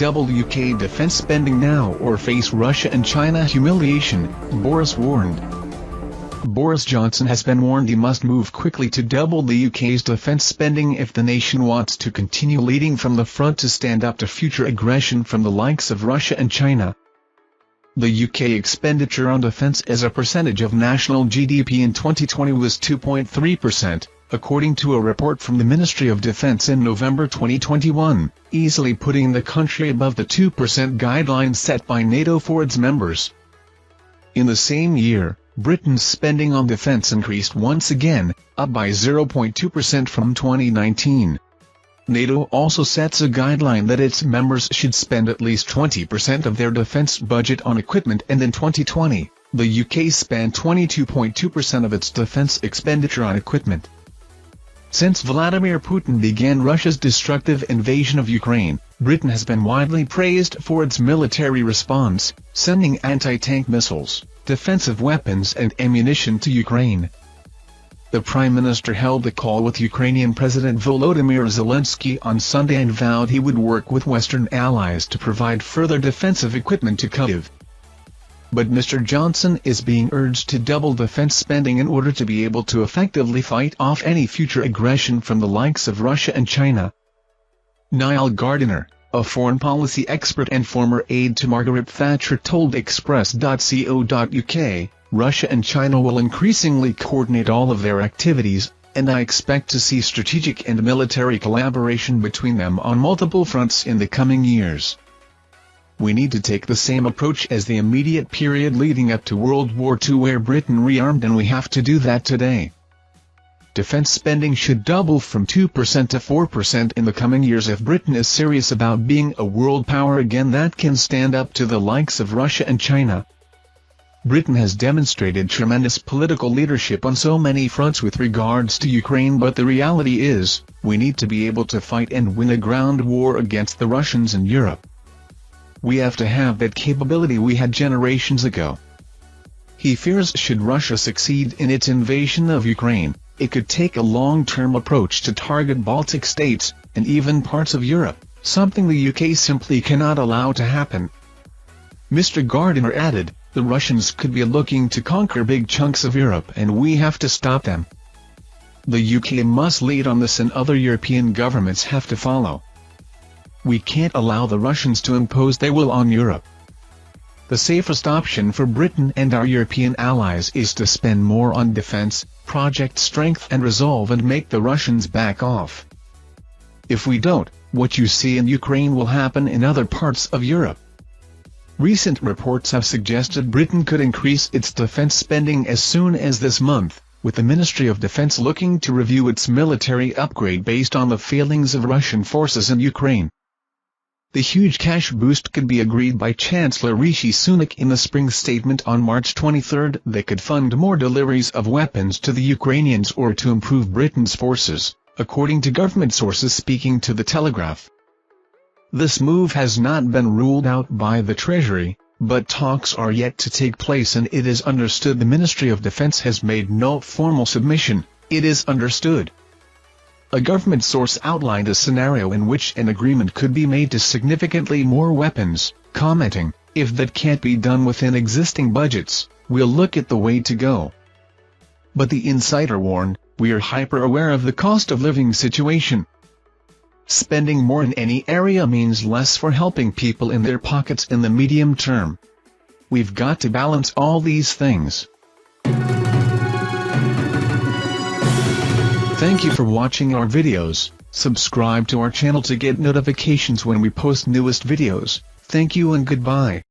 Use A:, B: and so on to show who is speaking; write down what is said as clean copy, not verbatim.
A: double UK defence spending now or face Russia and China humiliation, Boris warned. Boris Johnson has been warned he must move quickly to double the UK's defence spending if the nation wants to continue leading from the front to stand up to future aggression from the likes of Russia and China. The UK expenditure on defence as a percentage of national GDP in 2020 was 2.3%, according to a report from the Ministry of Defence in November 2021, easily putting the country above the 2% guideline set by NATO for its members. In the same year, Britain's spending on defence increased once again, up by 0.2% from 2019. NATO also sets a guideline that its members should spend at least 20% of their defence budget on equipment, and in 2020, the UK spent 22.2% of its defence expenditure on equipment. Since Vladimir Putin began Russia's destructive invasion of Ukraine, Britain has been widely praised for its military response, sending anti-tank missiles, defensive weapons and ammunition to Ukraine. The Prime Minister held a call with Ukrainian President Volodymyr Zelensky on Sunday and vowed he would work with Western allies to provide further defensive equipment to Kyiv. But Mr. Johnson is being urged to double defense spending in order to be able to effectively fight off any future aggression from the likes of Russia and China. Niall Gardiner, a foreign policy expert and former aide to Margaret Thatcher, told Express.co.uk, Russia and China will increasingly coordinate all of their activities, and I expect to see strategic and military collaboration between them on multiple fronts in the coming years. We need to take the same approach as the immediate period leading up to World War II, where Britain rearmed, and we have to do that today. Defense spending should double from 2% to 4% in the coming years if Britain is serious about being a world power again that can stand up to the likes of Russia and China. Britain has demonstrated tremendous political leadership on so many fronts with regards to Ukraine, but the reality is, we need to be able to fight and win a ground war against the Russians in Europe. We have to have that capability we had generations ago. He fears should Russia succeed in its invasion of Ukraine, it could take a long-term approach to target Baltic states, and even parts of Europe, something the UK simply cannot allow to happen. Mr. Gardiner added, the Russians could be looking to conquer big chunks of Europe and we have to stop them. The UK must lead on this and other European governments have to follow. We can't allow the Russians to impose their will on Europe. The safest option for Britain and our European allies is to spend more on defense, project strength and resolve, and make the Russians back off. If we don't, what you see in Ukraine will happen in other parts of Europe. Recent reports have suggested Britain could increase its defense spending as soon as this month, with the Ministry of Defense looking to review its military upgrade based on the failings of Russian forces in Ukraine. The huge cash boost could be agreed by Chancellor Rishi Sunak in the spring statement on March 23 that could fund more deliveries of weapons to the Ukrainians or to improve Britain's forces, according to government sources speaking to The Telegraph. This move has not been ruled out by the Treasury, but talks are yet to take place, and it is understood the Ministry of Defence has made no formal submission. It is understood. A government source outlined a scenario in which an agreement could be made to significantly more weapons, commenting, if that can't be done within existing budgets, we'll look at the way to go. But the insider warned, we are hyper-aware of the cost of living situation. Spending more in any area means less for helping people in their pockets in the medium term. We've got to balance all these things. Thank you for watching our videos. Subscribe to our channel to get notifications when we post newest videos. Thank you and goodbye.